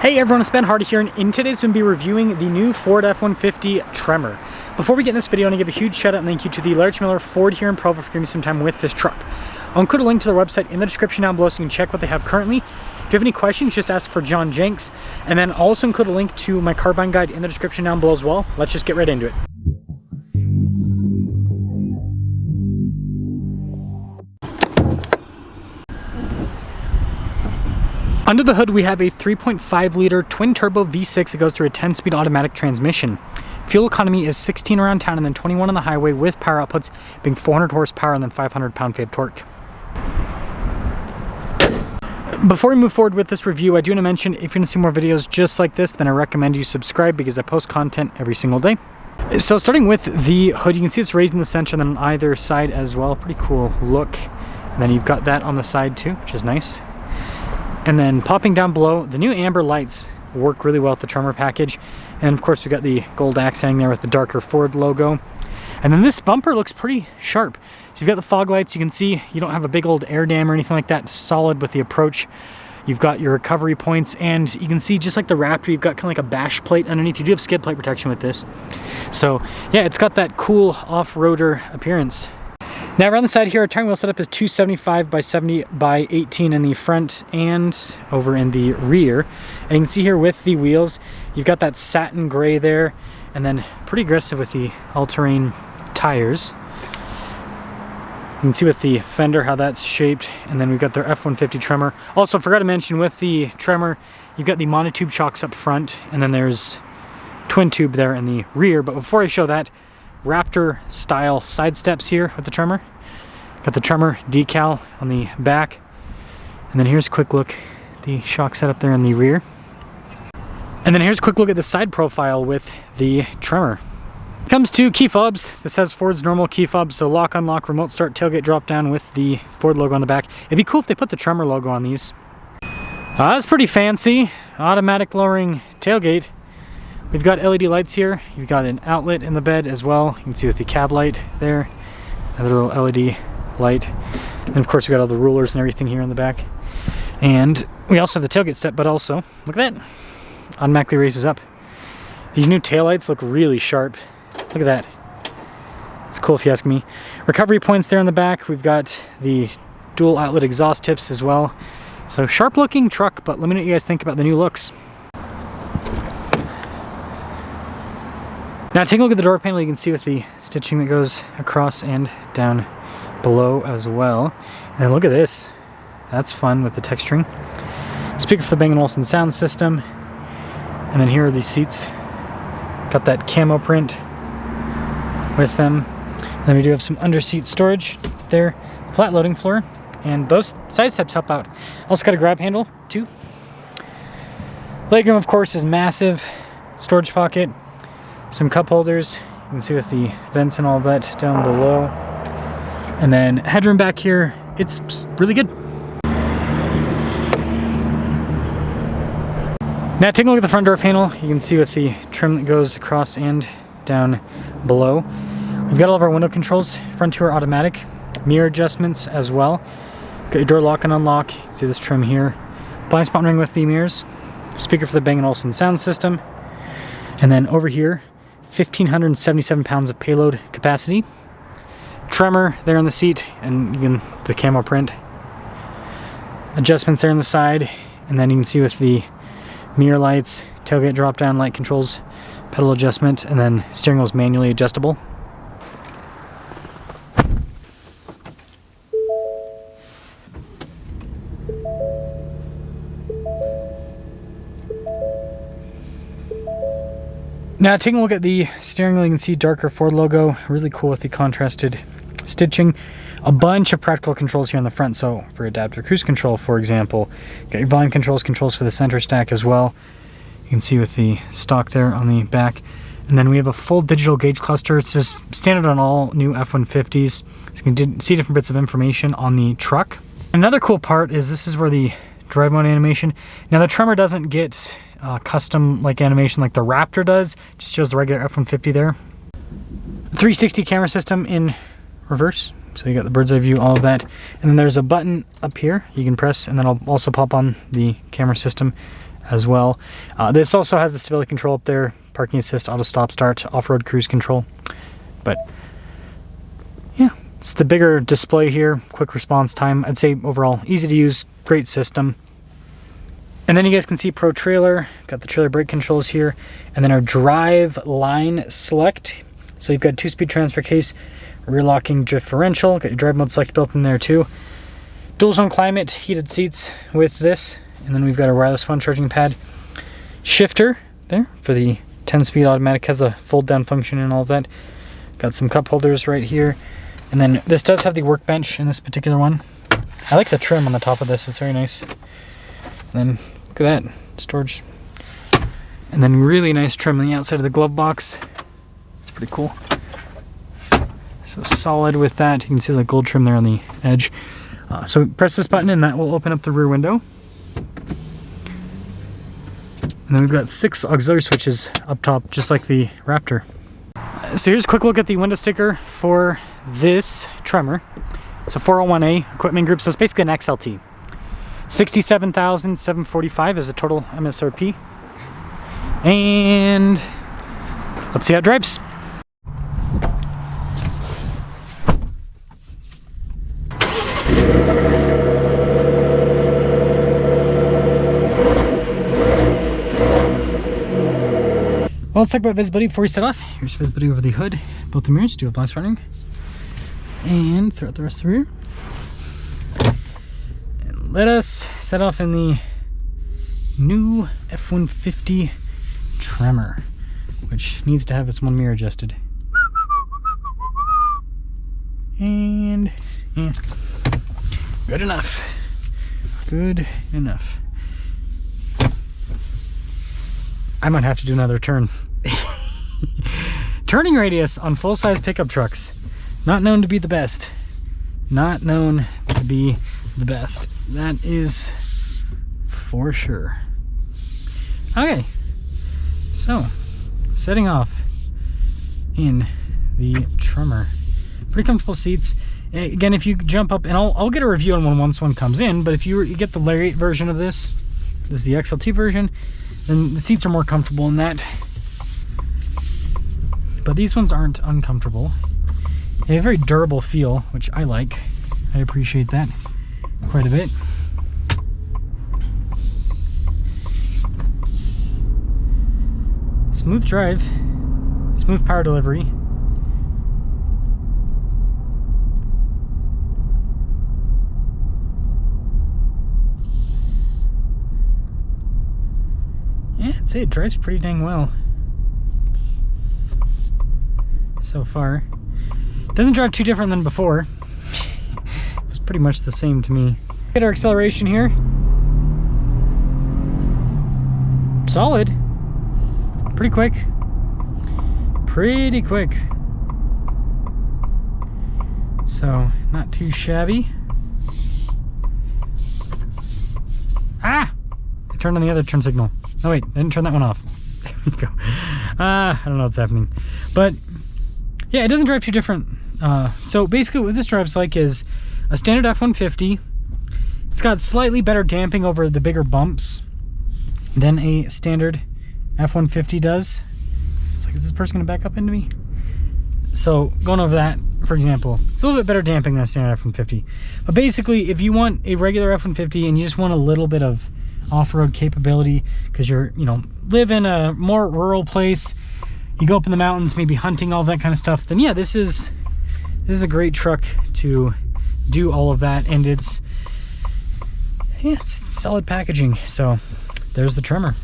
Hey everyone, it's Ben Hardy here, and in today's going to be reviewing the new Ford F-150 Tremor. Before we get in this video, I want to give a huge shout out and thank you to the Large Miller Ford here in Provo for giving me some time with this truck. I'll include a link to their website in the description down below so you can check what they have currently. If you have any questions, just ask for John Jenks, and then I'll also include a link to my car buying guide in the description down below as well. Let's just get right into it. Under the hood, we have a 3.5 liter twin turbo V6 that goes through a 10-speed automatic transmission. Fuel economy is 16 around town and then 21 on the highway, with power outputs being 400 horsepower and then 500 pound-feet of torque. Before we move forward with this review, I do want to mention if you want to see more videos just like this, then I recommend you subscribe because I post content every single day. So starting with the hood, you can see it's raised in the center and then on either side as well. Pretty cool look. And then you've got that on the side too, which is nice. And then popping down below, the new amber lights work really well with the Tremor package. And of course we got the gold accenting there with the darker Ford logo. And then this bumper looks pretty sharp. So you've got the fog lights, you can see you don't have a big old air dam or anything like that. It's solid with the approach. You've got your recovery points, and you can see just like the Raptor, you've got kind of like a bash plate underneath. You do have skid plate protection with this. So yeah, it's got that cool off-roader appearance. Now around the side here, our tire wheel setup is 275 by 70 by 18 in the front and over in the rear. And you can see here with the wheels, you've got that satin gray there, and then pretty aggressive with the all-terrain tires. You can see with the fender how that's shaped, and then we've got their F-150 Tremor. Also, forgot to mention with the Tremor, you've got the monotube shocks up front, and then there's twin tube there in the rear. But before I show that, Raptor style side steps here with the Tremor. Got the Tremor decal on the back. And then here's a quick look at the shock setup there in the rear. And then here's a quick look at the side profile with the Tremor. Comes to key fobs. This has Ford's normal key fob, so lock, unlock, remote start, tailgate drop down with the Ford logo on the back. It'd be cool if they put the Tremor logo on these. That's pretty fancy. Automatic lowering tailgate. We've got LED lights here. You've got an outlet in the bed as well. You can see with the cab light there, another little LED light. And of course we got all the rulers and everything here in the back. And we also have the tailgate step, but also, look at that, automatically raises up. These new taillights look really sharp. Look at that. It's cool if you ask me. Recovery points there in the back. We've got the dual outlet exhaust tips as well. So sharp looking truck, but let me know what you guys think about the new looks. Now take a look at the door panel. You can see with the stitching that goes across and down below as well. And then look at this. That's fun with the texturing. Speaker for the Bang & Olufsen sound system. And then here are the seats. Got that camo print with them. And then we do have some under seat storage there. Flat loading floor. And those side steps help out. Also got a grab handle too. Legroom of course is massive. Storage pocket. Some cup holders, you can see with the vents and all that down below. And then headroom back here, it's really good. Now taking a look at the front door panel, you can see with the trim that goes across and down below. We've got all of our window controls, front two are automatic, mirror adjustments as well. Got your door lock and unlock, you can see this trim here. Blind spot ring with the mirrors, speaker for the Bang & Olufsen sound system. And then over here, 1,577 pounds of payload capacity. Tremor there on the seat, and you can the camo print. Adjustments there on the side, and then you can see with the mirror lights, tailgate drop down light controls, pedal adjustment, and then steering wheel is manually adjustable. Now taking a look at the steering wheel, you can see darker Ford logo, really cool with the contrasted stitching. A bunch of practical controls here on the front, so for adaptive cruise control, for example. Got your volume controls, controls for the center stack as well. You can see with the stock there on the back. And then we have a full digital gauge cluster. It's just standard on all new F-150s. So you can see different bits of information on the truck. Another cool part is this is where the drive mode animation. Now the Tremor doesn't get custom like animation like the Raptor does. Just shows the regular F-150 there. 360 camera system in reverse. So you got the bird's eye view, all of that. And then there's a button up here you can press, and then I'll also pop on the camera system as well. This also has the stability control up there, parking assist, auto stop start, off-road cruise control. But yeah, it's the bigger display here, quick response time. I'd say overall easy to use, great system. And then you guys can see Pro Trailer, got the trailer brake controls here, and then our drive line select. So you've got 2-speed transfer case, rear locking differential, got your drive mode select built in there too. Dual zone climate, heated seats with this, and then we've got a wireless phone charging pad. Shifter there for the 10-speed automatic, has the fold down function and all of that. Got some cup holders right here. And then this does have the workbench in this particular one. I like the trim on the top of this, it's very nice. And then look at that, storage. And then really nice trim on the outside of the glove box. It's pretty cool. So solid with that. You can see the gold trim there on the edge. So press this button and that will open up the rear window. And then we've got 6 auxiliary switches up top, just like the Raptor. So here's a quick look at the window sticker for this Tremor. It's a 401A equipment group, so it's basically an XLT. $67,745 is the total MSRP. And let's see how it drives. Well, let's talk about visibility before we set off. Here's visibility over the hood, both the mirrors, do a blind spotting, and throughout the rest of the rear. And let us set off in the new F-150 Tremor, which needs to have its one mirror adjusted. And yeah, good enough. Good enough. I might have to do another turn. Turning radius on full-size pickup trucks, not known to be the best. Not known to be the best. That is for sure. Okay, so setting off in the Tremor. Pretty comfortable seats. Again, if you jump up, and I'll get a review on one once one comes in, but if you get the Lariat version of this is the XLT version, then the seats are more comfortable in that. But these ones aren't uncomfortable. They have a very durable feel, which I like. I appreciate that quite a bit. Smooth drive, smooth power delivery. Yeah, I'd say it drives pretty dang well so far. Doesn't drive too different than before. It's pretty much the same to me. Get our acceleration here. Solid. Pretty quick. Pretty quick. So, not too shabby. Ah! I turned on the other turn signal. Oh wait, I didn't turn that one off. There we go. I don't know what's happening. But yeah, it doesn't drive too different. So basically what this drives like is a standard F-150. It's got slightly better damping over the bigger bumps than a standard F-150 does. It's like, is this person gonna back up into me? So going over that, for example, it's a little bit better damping than a standard F-150. But basically, if you want a regular F-150 and you just want a little bit of off-road capability because you're, live in a more rural place, you go up in the mountains, maybe hunting, all that kind of stuff, then yeah, this is a great truck to do all of that. And it's solid packaging. So there's the Tremor.